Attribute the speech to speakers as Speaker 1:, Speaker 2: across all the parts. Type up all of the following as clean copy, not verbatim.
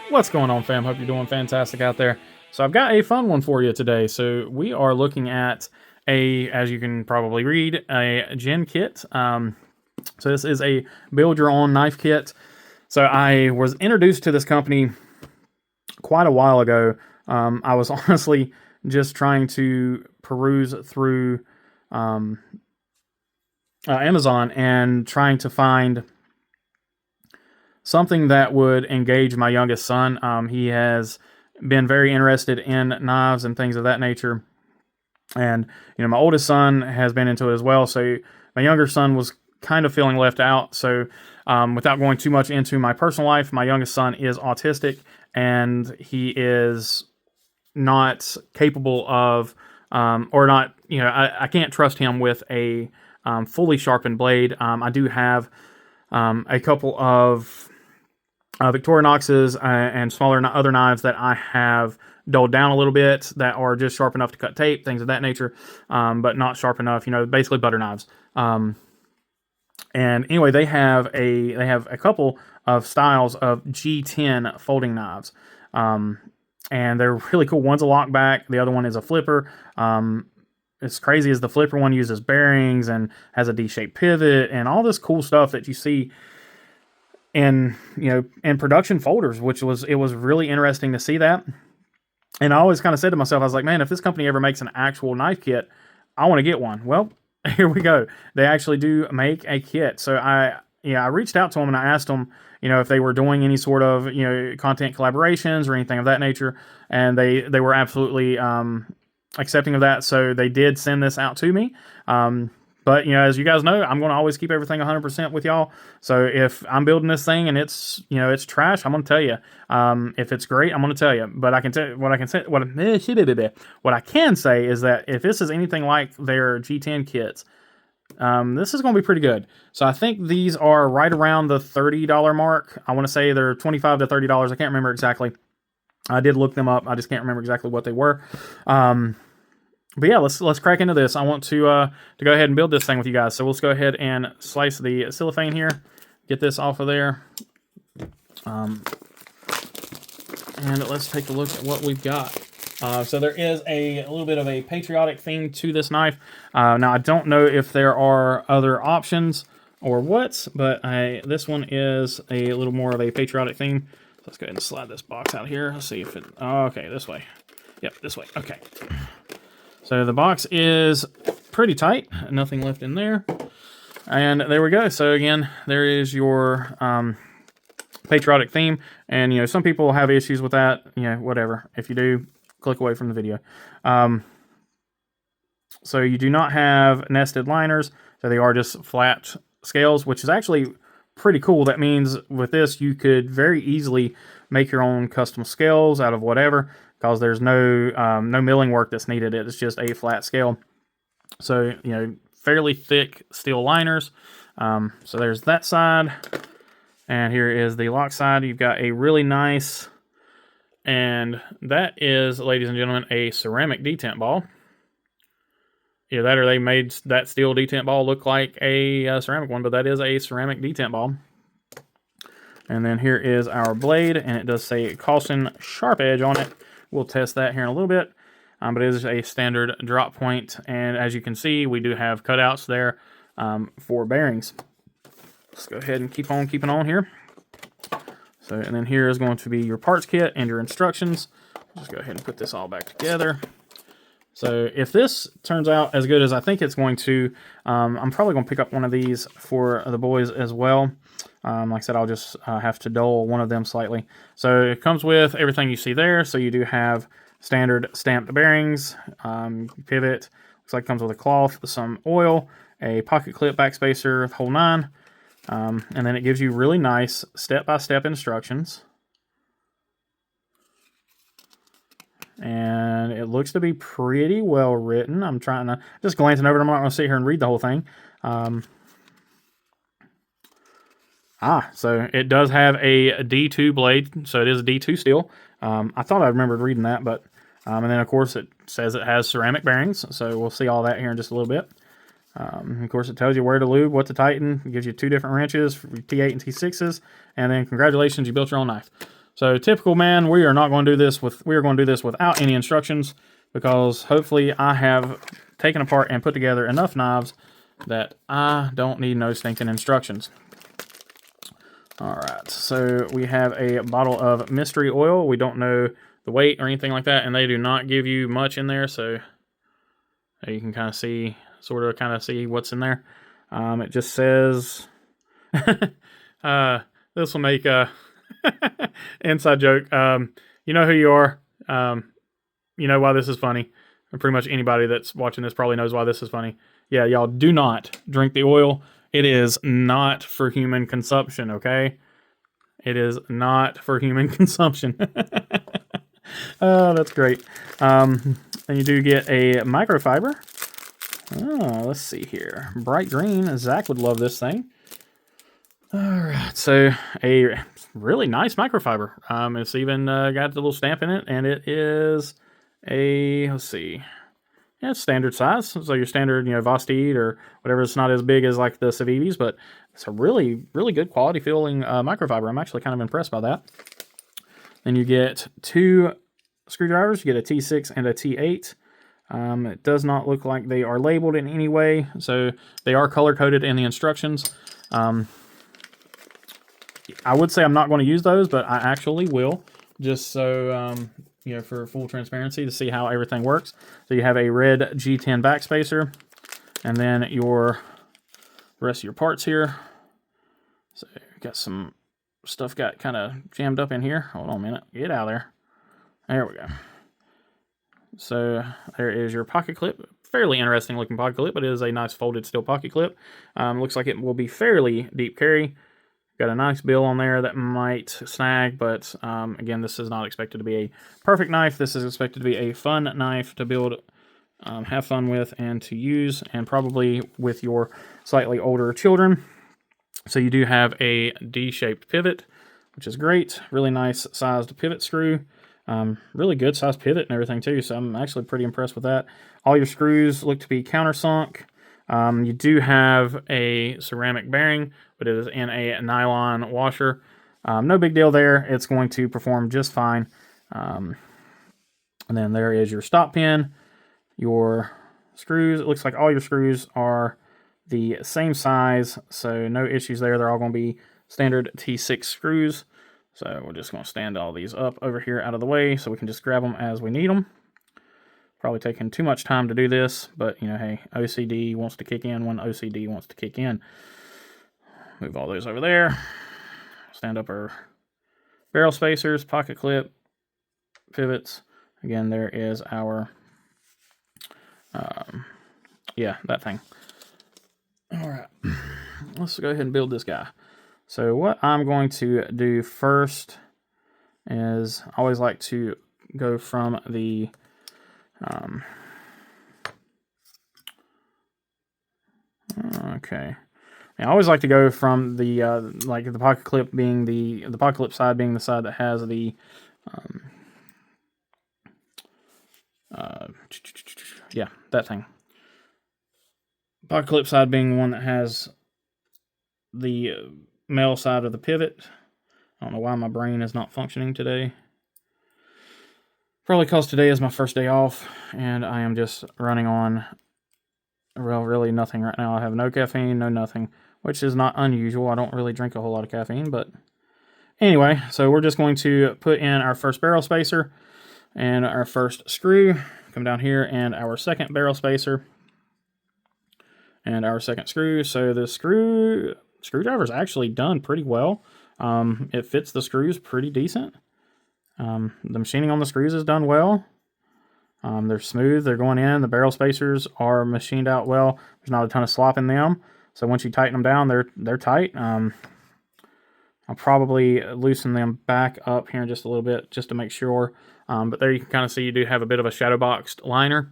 Speaker 1: What's going on, fam? Hope you're doing fantastic out there. So I've got a fun one for you today. So we are looking at as you can probably read, a Jin kit. So this is a build your own knife kit. So I was introduced to this company quite a while ago. I was honestly just trying to peruse through Amazon and trying to find something that would engage my youngest son. He has been very interested in knives and things of that nature. And, my oldest son has been into it as well. So my younger son was kind of feeling left out. So without going too much into my personal life, my youngest son is autistic and he is not capable of, or not, I can't trust him with a fully sharpened blade. I do have a couple of Victorinoxes and smaller other knives that I have dulled down a little bit that are just sharp enough to cut tape, things of that nature, but not sharp enough, basically butter knives. And anyway, they have a couple of styles of G10 folding knives. And they're really cool. One's a lock back, the other one is a flipper. It's crazy as the flipper one uses bearings and has a D-shaped pivot and all this cool stuff that you see in production folders, it was really interesting to see that. And I always kind of said to myself, I was like, man, if this company ever makes an actual knife kit, I want to get one. Well, here we go. They actually do make a kit. So I reached out to them and I asked them, if they were doing any sort of, content collaborations or anything of that nature. And they were absolutely accepting of that. So they did send this out to me. But, as you guys know, I'm going to always keep everything 100% with y'all. So if I'm building this thing and it's, it's trash, I'm going to tell you. If it's great, I'm going to tell you. But I can tell what I can say. What I can say is that if this is anything like their G10 kits, this is going to be pretty good. So I think these are right around the $30 mark. I want to say they're $25 to $30. I can't remember exactly. I did look them up. I just can't remember exactly what they were. But yeah, let's crack into this. I want to go ahead and build this thing with you guys. So let's go ahead and slice the cellophane here. Get this off of there. And let's take a look at what we've got. So there is a little bit of a patriotic theme to this knife. Now I don't know if there are other options or what, but this one is a little more of a patriotic theme. So let's go ahead and slide this box out here. Let's see if it. Oh, okay, this way. Yep, this way. Okay. So the box is pretty tight, nothing left in there. And there we go. So again, there is your patriotic theme. And, some people have issues with that, whatever. If you do, click away from the video. So you do not have nested liners. So they are just flat scales, which is actually pretty cool. That means with this, you could very easily make your own custom scales out of whatever, because there's no milling work that's needed. It's just a flat scale. So, fairly thick steel liners. So there's that side. And here is the lock side. You've got a really nice, and that is, ladies and gentlemen, a ceramic detent ball. Either that or they made that steel detent ball look like a ceramic one, but that is a ceramic detent ball. And then here is our blade, and it does say caution sharp edge on it. We'll test that here in a little bit, but it is a standard drop point, and as you can see, we do have cutouts there for bearings. Let's go ahead and keep on keeping on here. So, and then here is going to be your parts kit and your instructions. Just go ahead and put this all back together. So if this turns out as good as I think it's going to, I'm probably going to pick up one of these for the boys as well. Like I said, I'll just have to dull one of them slightly. So it comes with everything you see there. So you do have standard stamped bearings, pivot. Looks like it comes with a cloth, some oil, a pocket clip backspacer, whole nine. And then it gives you really nice step-by-step instructions. And it looks to be pretty well written. I'm trying to, just glancing over it, I'm not going to sit here and read the whole thing. So it does have a D2 blade, so it is a D2 steel. I thought I remembered reading that, but, and then of course it says it has ceramic bearings, so we'll see all that here in just a little bit. Of course, it tells you where to lube, what to tighten. It gives you 2 different wrenches for T8 and T6s. And then, congratulations, you built your own knife. So typical man, we are going to do this without any instructions, because hopefully I have taken apart and put together enough knives that I don't need no stinking instructions. Alright, so we have a bottle of mystery oil. We don't know the weight or anything like that, and they do not give you much in there, so you can kind of see what's in there. It just says, this will make a inside joke. You know who you are. You know why this is funny. And pretty much anybody that's watching this probably knows why this is funny. Yeah, y'all do not drink the oil. It is not for human consumption, okay? It is not for human consumption. Oh, that's great. And you do get a microfiber. Oh, let's see here. Bright green. Zach would love this thing. Alright, so a really nice microfiber. It's even got the little stamp in it, and it is a, let's see, yeah, it's standard size. So your standard, Vosteed or whatever. It's not as big as like the Civivis, but it's a really, really good quality feeling microfiber. I'm actually kind of impressed by that. Then you get 2 screwdrivers. You get a T6 and a T8. It does not look like they are labeled in any way, so they are color-coded in the instructions. I would say I'm not going to use those, but I actually will, just so, for full transparency, to see how everything works. So you have a red G10 backspacer, and then the rest of your parts here. So you got some stuff got kind of jammed up in here. Hold on a minute. Get out of there. There we go. So there is your pocket clip. Fairly interesting looking pocket clip, but it is a nice folded steel pocket clip. Looks like it will be fairly deep carry. Got a nice bill on there that might snag, but again, this is not expected to be a perfect knife. This is expected to be a fun knife to build, have fun with, and to use, and probably with your slightly older children. So you do have a D-shaped pivot, which is great. Really nice sized pivot screw. Really good sized pivot and everything too, so I'm actually pretty impressed with that. All your screws look to be countersunk. You do have a ceramic bearing, but it is in a nylon washer. No big deal there. It's going to perform just fine. And then there is your stop pin, your screws. It looks like all your screws are the same size, so no issues there. They're all going to be standard T6 screws. So we're just going to stand all these up over here out of the way so we can just grab them as we need them. Probably taking too much time to do this, but hey, OCD wants to kick in when OCD wants to kick in. Move all those over there. Stand up our barrel spacers, pocket clip, pivots. Again, there is our, that thing. All right, let's go ahead and build this guy. So what I'm going to do first is I always like to go from the okay. I always like to go from the like the pocket clip being the pocket clip side being the side that has the yeah, that thing. Pocket clip side being the one that has the male side of the pivot. I don't know why my brain is not functioning today. Probably because today is my first day off, and I am just running on, well, really nothing right now. I have no caffeine, no nothing, which is not unusual. I don't really drink a whole lot of caffeine, but anyway, so we're just going to put in our first barrel spacer and our first screw. Come down here, and our second barrel spacer and our second screw. So the screwdriver is actually done pretty well. It fits the screws pretty decent. The machining on the screws is done well. They're smooth, they're going in. The barrel spacers are machined out well. There's not a ton of slop in them. So once you tighten them down, they're tight. I'll probably loosen them back up here in just a little bit just to make sure. But there you can kind of see you do have a bit of a shadow boxed liner.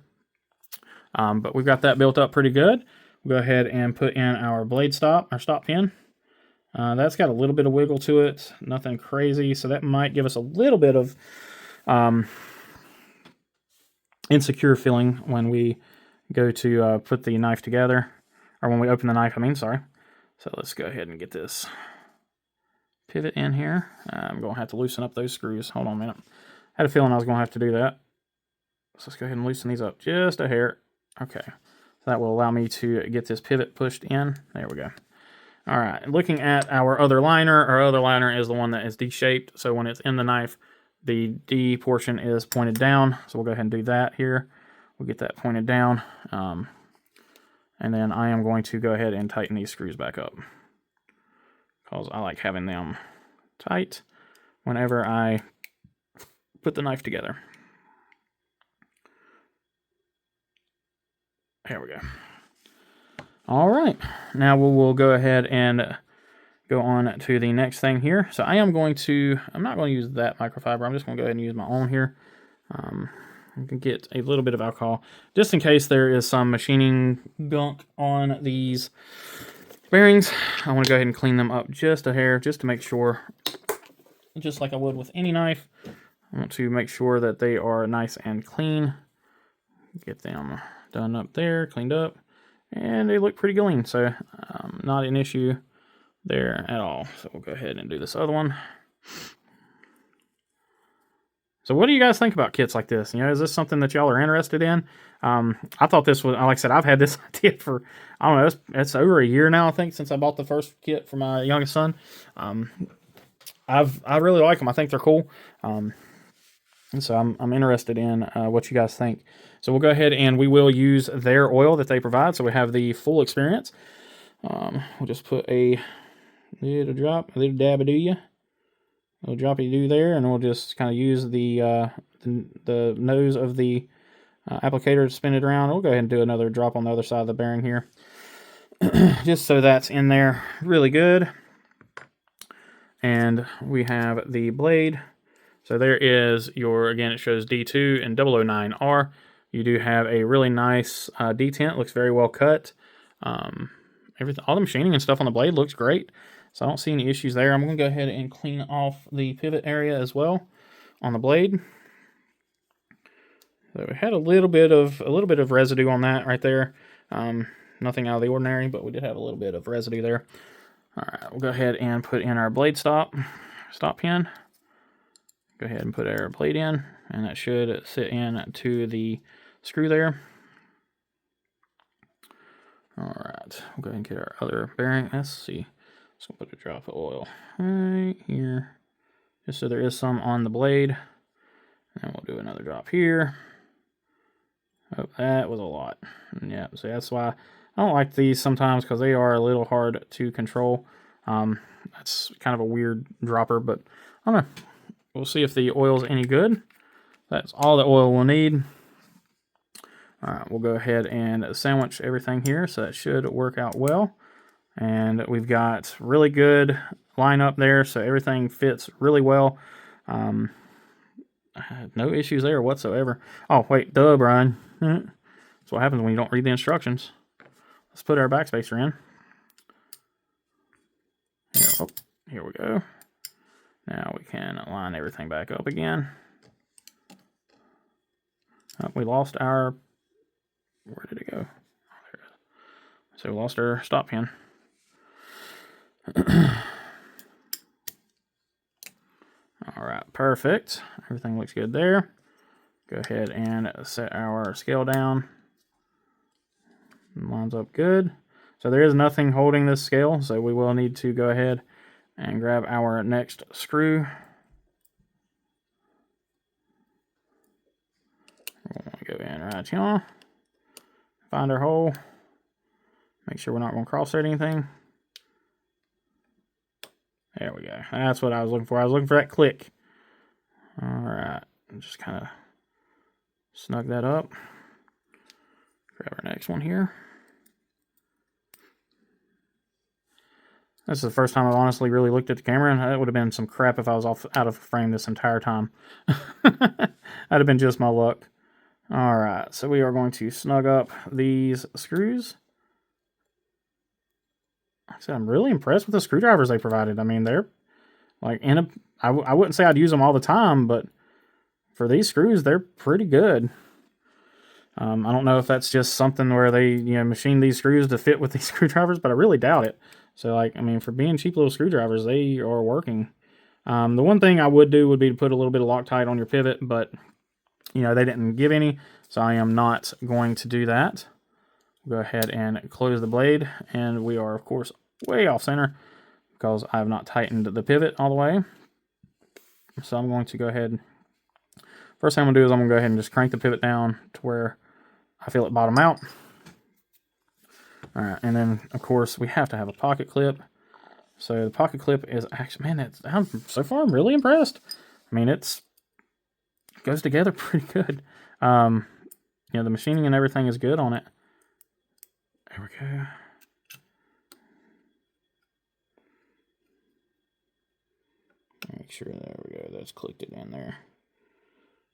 Speaker 1: But we've got that built up pretty good. We'll go ahead and put in our blade stop, our stop pin. That's got a little bit of wiggle to it, nothing crazy, so that might give us a little bit of insecure feeling when we go to put the knife together, or when we open the knife, sorry. So let's go ahead and get this pivot in here. I'm going to have to loosen up those screws. Hold on a minute. I had a feeling I was going to have to do that. So let's go ahead and loosen these up just a hair. Okay. So that will allow me to get this pivot pushed in. There we go. All right. Looking at our other liner is the one that is D-shaped. So when it's in the knife, the D portion is pointed down. So we'll go ahead and do that here. We'll get that pointed down. And then I am going to go ahead and tighten these screws back up, because I like having them tight whenever I put the knife together. There we go. All right, now we'll go ahead and go on to the next thing here. So I'm not going to use that microfiber. I'm just going to go ahead and use my own here. You can get a little bit of alcohol just in case there is some machining gunk on these bearings. I want to go ahead and clean them up just a hair, just to make sure, just like I would with any knife. I want to make sure that they are nice and clean. Get them done up there, cleaned up, and they look pretty clean. So not an issue there at all. So we'll go ahead and do this other one. So what do you guys think about kits like this? You know, is this something that y'all are interested in? I thought this was, like I said, I've had this idea for, I don't know, it's over a year now, I think, since I bought the first kit for my youngest son. I really like them. I think they're cool. And so I'm interested in what you guys think. So we'll go ahead and we will use their oil that they provide. So we have the full experience. We'll just put a little drop, a little dab-a-doo-ya. A little droppy-doo there, and we'll just kind of use the nose of the applicator to spin it around. We'll go ahead and do another drop on the other side of the bearing here. Just so that's in there really good. And we have the blade. So there is your, again, it shows D2 and 009R. You do have a really nice detent. Looks very well cut. Everything, all the machining and stuff on the blade looks great. So I don't see any issues there. I'm going to go ahead and clean off the pivot area as well on the blade. So we had a little bit of residue on that right there. Nothing out of the ordinary, but we did have a little bit of residue there. All right, we'll go ahead and put in our blade stop pin. Go ahead and put our blade in, and that should sit in to the screw there. All right, we'll go ahead and get our other bearing. Let's see. So we'll put a drop of oil right here, just so there is some on the blade. And we'll do another drop here. Oh, that was a lot. Yeah, so that's why I don't like these sometimes, because they are a little hard to control. That's kind of a weird dropper, but I don't know. We'll see if the oil's any good. That's all the oil we'll need. All right, we'll go ahead and sandwich everything here, so that should work out well. And we've got really good line up there, so everything fits really well. I had no issues there whatsoever. Oh, wait, duh, Brian. That's what happens when you don't read the instructions. Let's put our backspacer in. Here we go. Now we can line everything back up again. Oh, we lost our... Where did it go? Oh, there it is. So we lost our stop pin. All right, perfect. Everything looks good there. Go ahead and set our scale down. Lines up good. So there is nothing holding this scale, so we will need to go ahead and grab our next screw. We'll go in right here. Find our hole. Make sure we're not going to cross thread anything. There we go. That's what I was looking for. I was looking for that click. All right. Just kind of snug that up. Grab our next one here. This is the first time I've honestly really looked at the camera, and that would have been some crap if I was out of frame this entire time. That'd have been just my luck. All right. So we are going to snug up these screws. Like I said, I'm really impressed with the screwdrivers they provided. I mean, they're like I wouldn't say I'd use them all the time, but for these screws, they're pretty good. I don't know if that's just something where they machine these screws to fit with these screwdrivers, but I really doubt it. So, like, I mean, for being cheap little screwdrivers, they are working. The one thing I would do would be to put a little bit of Loctite on your pivot, but, you know, they didn't give any, so I am not going to do that. Go ahead and close the blade, and we are, of course, way off center because I have not tightened the pivot all the way. So I'm going to go ahead. First thing I'm going to do is I'm going to go ahead and just crank the pivot down to where I feel it bottom out. All right, and then, of course, we have to have a pocket clip. So the pocket clip is actually, man, so far I'm really impressed. I mean, it goes together pretty good. You know, the machining and everything is good on it. There we go. Make sure, there we go, that's clicked it in there.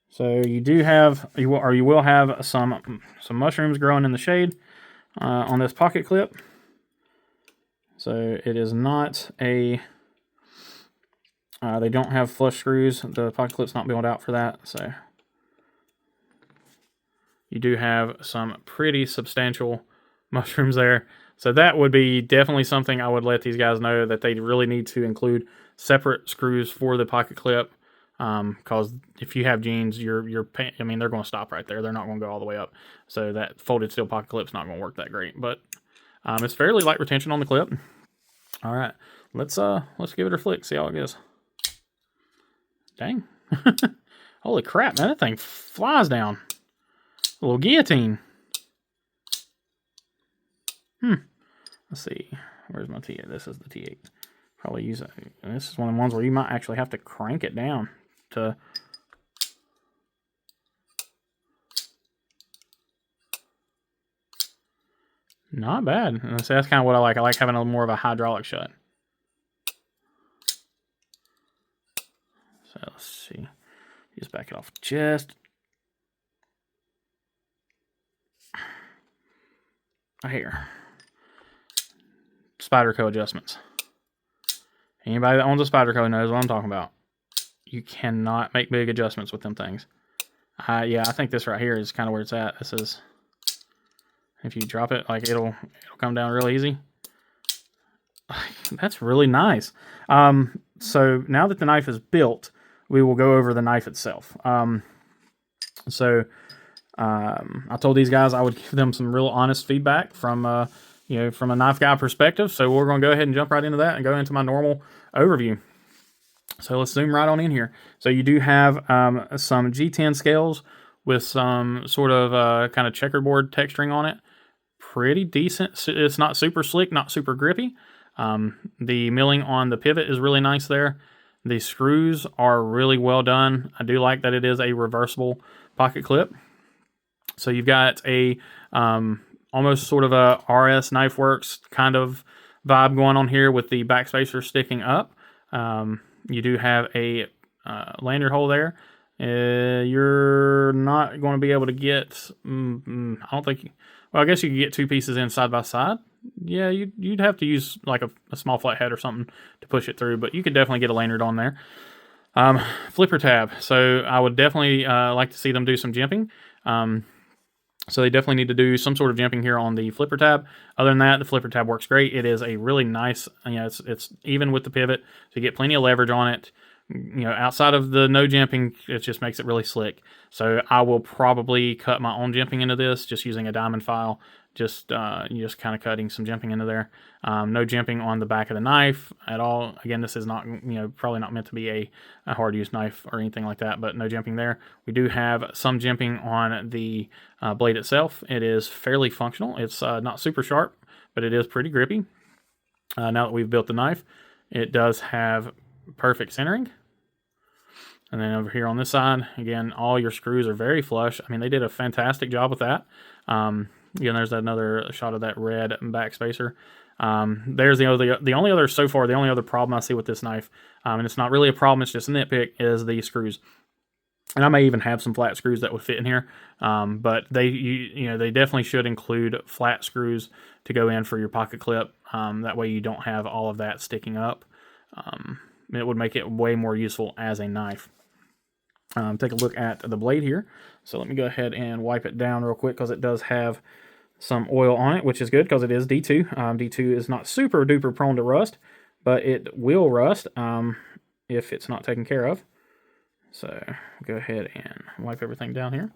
Speaker 1: So you do have, you will have some mushrooms growing in the shade on this pocket clip. So it is not a, they don't have flush screws. The pocket clip's not built out for that. So you do have some pretty substantial mushrooms there. So that would be definitely something I would let these guys know, that they really need to include separate screws for the pocket clip. Because if you have jeans, I mean, they're going to stop right there. They're not going to go all the way up. So that folded steel pocket clip's not going to work that great. But it's fairly light retention on the clip. All right, let's give it a flick, see how it goes. Dang. Holy crap, man, that thing flies down. A little guillotine. Let's see. Where's my T8? This is the T8. Probably use it. And this is one of the ones where you might actually have to crank it down to. Not bad. And so that's kind of what I like. I like having a little more of a hydraulic shut. So let's see. Just back it off just here. Spyderco adjustments. Anybody that owns a Spyderco knows what I'm talking about. You cannot make big adjustments with them things. Yeah, I think this right here is kind of where it's at. This is, if you drop it, like it'll come down real easy. That's really nice. So now that the knife is built, we will go over the knife itself. I told these guys I would give them some real honest feedback from from a knife guy perspective. So we're going to go ahead and jump right into that and go into my normal overview. So let's zoom right on in here. So you do have some G10 scales with some sort of kind of checkerboard texturing on it. Pretty decent. It's not super slick, not super grippy. The milling on the pivot is really nice there. The screws are really well done. I do like that it is a reversible pocket clip. So you've got a almost sort of a RS Knife Works kind of vibe going on here with the backspacer sticking up. You do have a lanyard hole there. You're not going to be able to get, I don't think, well, I guess you could get two pieces in side by side. Yeah, you'd have to use like a small flathead or something to push it through, but you could definitely get a lanyard on there. Flipper tab. So I would definitely like to see them do some jimping. So they definitely need to do some sort of jimping here on the flipper tab. Other than that, the flipper tab works great. It is a really nice, it's even with the pivot, so you get plenty of leverage on it. Outside of the no jimping, it just makes it really slick. So I will probably cut my own jimping into this, just using a diamond file, just kind of cutting some jimping into there. No jimping on the back of the knife at all. Again, this is not, probably not meant to be a hard use knife or anything like that, but no jimping there. We do have some jimping on the blade itself. It is fairly functional. It's not super sharp, but it is pretty grippy. Now that we've built the knife, it does have perfect centering. And then over here on this side, again, all your screws are very flush. I mean, they did a fantastic job with that. Again, there's another shot of that red backspacer. There's the only other problem I see with this knife, and it's not really a problem, it's just a nitpick, is the screws. And I may even have some flat screws that would fit in here, but they definitely should include flat screws to go in for your pocket clip. That way you don't have all of that sticking up. It would make it way more useful as a knife. Take a look at the blade here. So let me go ahead and wipe it down real quick, because it does have some oil on it, which is good because it is D2. D2 is not super duper prone to rust, but it will rust if it's not taken care of. So go ahead and wipe everything down here.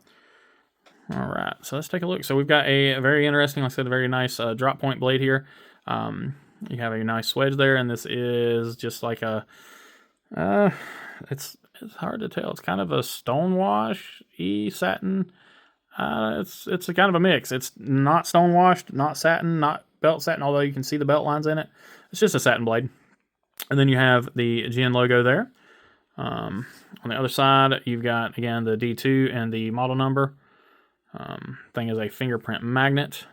Speaker 1: All right, so let's take a look. So we've got a very interesting, like I said, a very nice drop point blade here. You have a nice swedge there, and this is just like a, it's hard to tell. It's kind of a stonewash satin. It's a kind of a mix. It's not stonewashed, not satin, not belt satin, although you can see the belt lines in it. It's just a satin blade. And then you have the Jin logo there. On the other side, you've got, again, the D2 and the model number. Thing is a fingerprint magnet.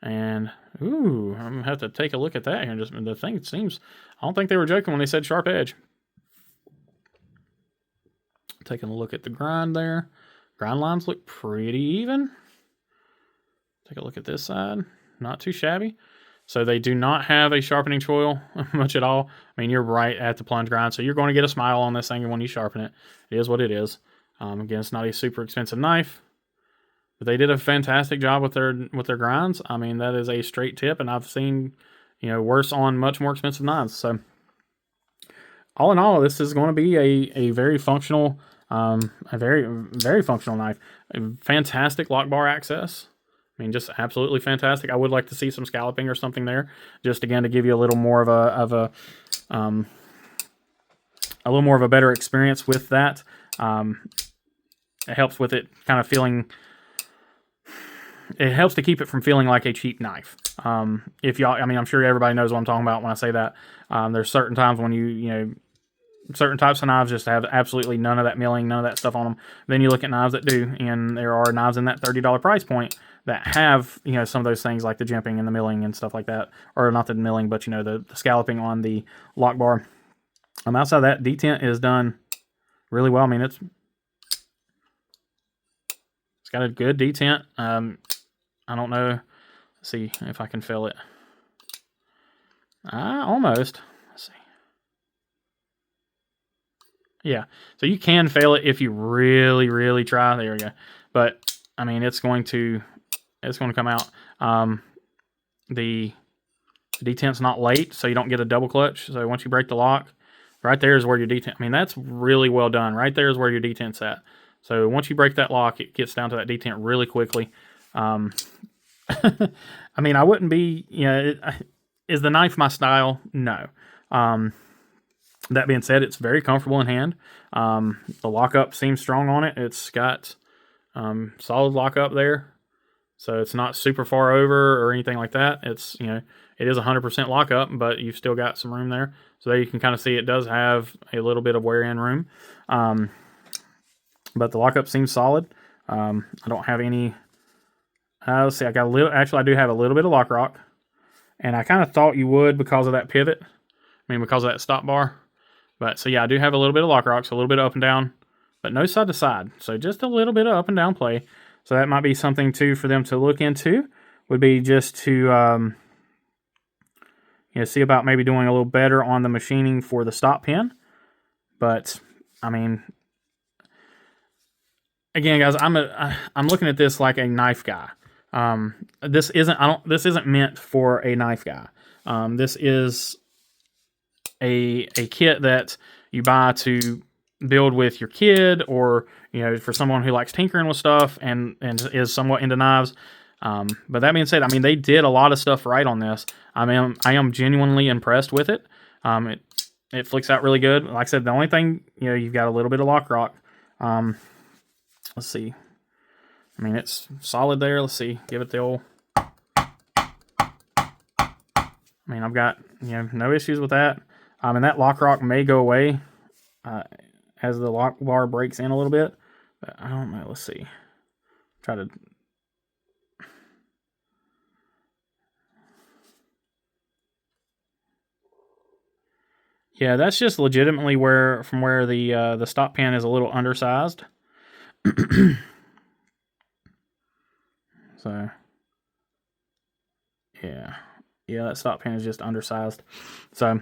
Speaker 1: And, ooh, I'm going to have to take a look at that here. Just the thing seems, I don't think they were joking when they said sharp edge. Taking a look at the grind there. Grind lines look pretty even. Take a look at this side. Not too shabby. So they do not have a sharpening choil much at all. I mean, you're right at the plunge grind, so you're going to get a smile on this thing when you sharpen it. It is what it is. Again, it's not a super expensive knife, but they did a fantastic job with their grinds. I mean, that is a straight tip, and I've seen, you know, worse on much more expensive knives. So all in all, this is going to be a very functional, a very functional knife. A fantastic lock bar access. I mean, just absolutely fantastic. I would like to see some scalloping or something there, just again to give you a little more of a little more of a better experience with that. It helps with it kind of feeling. It helps to keep it from feeling like a cheap knife. If y'all, I mean, I'm sure everybody knows what I'm talking about when I say that. There's certain times when you know, certain types of knives just have absolutely none of that milling, none of that stuff on them. Then you look at knives that do, and there are knives in that $30 price point that have, you know, some of those things like the jimping and the milling and stuff like that. Or not the milling, but, you know, the scalloping on the lock bar. Outside of that, detent is done really well. I mean, it's got a good detent. I don't know. Let's see if I can feel it. Almost. Let's see. Yeah, so you can fail it if you really, really try. There we go. But I mean, it's going to come out. The detent's not late, so you don't get a double clutch. So once you break the lock, right there is where your detent. I mean, that's really well done. Right there is where your detent's at. So once you break that lock, it gets down to that detent really quickly. I mean, I wouldn't be, you know, is the knife my style? No. That being said, it's very comfortable in hand. The lockup seems strong on it. It's got solid lockup there. So it's not super far over or anything like that. It's, you know, it is 100% lockup, but you've still got some room there. So there you can kind of see it does have a little bit of wear-in room. But the lockup seems solid. I don't have any... let's see, I got a little... Actually, I do have a little bit of lock rock. And I kind of thought you would because of that pivot. I mean, because of that stop bar. But, so yeah, I do have a little bit of lock rock, so a little bit of up and down. But no side to side. So just a little bit of up and down play. So that might be something, too, for them to look into. Would be just to... you know, see about maybe doing a little better on the machining for the stop pin. But, I mean... Again, guys, I'm looking at this like a knife guy. This isn't meant for a knife guy. This is a kit that you buy to build with your kid, or, you know, for someone who likes tinkering with stuff and is somewhat into knives. But that being said, I mean, they did a lot of stuff right on this. I am genuinely impressed with it. It flicks out really good. Like I said, the only thing, you know, you've got a little bit of lock rock. Let's see. I mean, it's solid there. Let's see. Give it the old... I mean, I've got, you know, no issues with that. And that lock rock may go away as the lock bar breaks in a little bit. But I don't know. Let's see. Try to... Yeah, that's just legitimately where the stop pin is a little undersized. So, yeah, that stop pin is just undersized. So,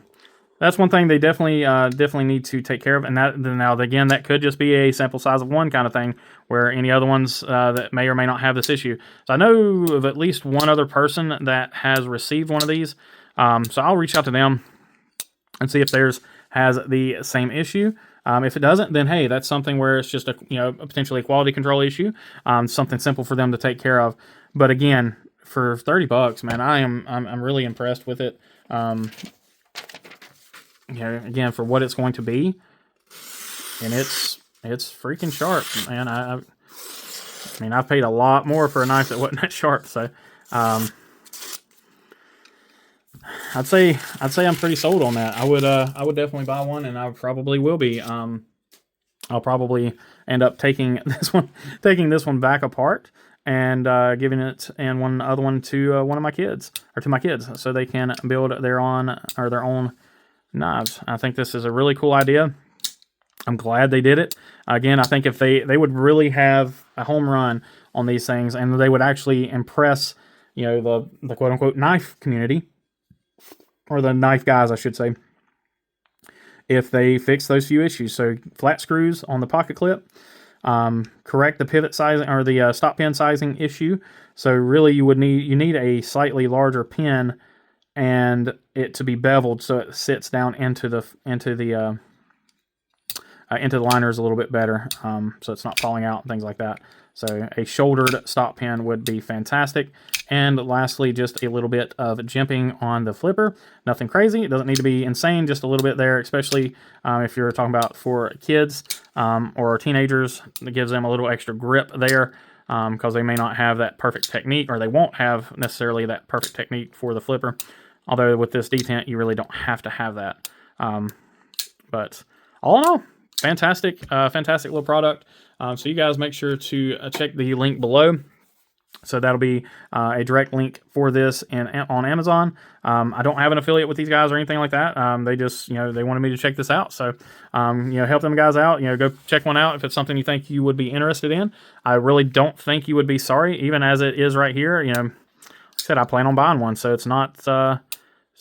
Speaker 1: that's one thing they definitely need to take care of. And that now again, that could just be a sample size of one kind of thing, where any other ones that may or may not have this issue. So I know of at least one other person that has received one of these. So I'll reach out to them and see if theirs has the same issue. If it doesn't, then hey, that's something where it's just a potentially a quality control issue, something simple for them to take care of. But again, for $30, man, I'm really impressed with it. Again, for what it's going to be, and it's freaking sharp, man. I mean, I've paid a lot more for a knife that wasn't that sharp, so I'd say I'm pretty sold on that. I would definitely buy one, and I probably will be. I'll probably end up taking this one back apart and giving it and one other one to one of my kids, or to my kids, so they can build their own knives. I think this is a really cool idea. I'm glad they did it. Again, I think if they would really have a home run on these things, and they would actually impress, the quote unquote knife community, or the knife guys, I should say, if they fix those few issues. So flat screws on the pocket clip, correct the pivot sizing or the stop pin sizing issue. So really, you need a slightly larger pin, and it to be beveled so it sits down into the liners a little bit better, so it's not falling out and things like that. So a shouldered stop pin would be fantastic. And lastly, just a little bit of jimping on the flipper. Nothing crazy. It doesn't need to be insane. Just a little bit there, especially if you're talking about for kids or teenagers. It gives them a little extra grip there, because they may not have that perfect technique, or they won't have necessarily that perfect technique for the flipper. Although with this detent, you really don't have to have that. But all in all, fantastic little product. So you guys make sure to check the link below. So that'll be a direct link for this on Amazon. I don't have an affiliate with these guys or anything like that. They just, they wanted me to check this out. So, help them guys out. Go check one out if it's something you think you would be interested in. I really don't think you would be sorry, even as it is right here. Like I said, I plan on buying one, so it's not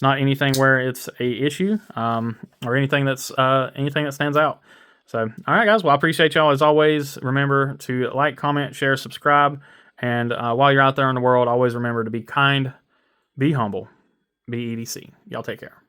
Speaker 1: anything where it's a issue or anything that stands out. So, all right, guys. Well, I appreciate y'all as always. Remember to like, comment, share, subscribe. And while you're out there in the world, always remember to be kind, be humble, be EDC. Y'all take care.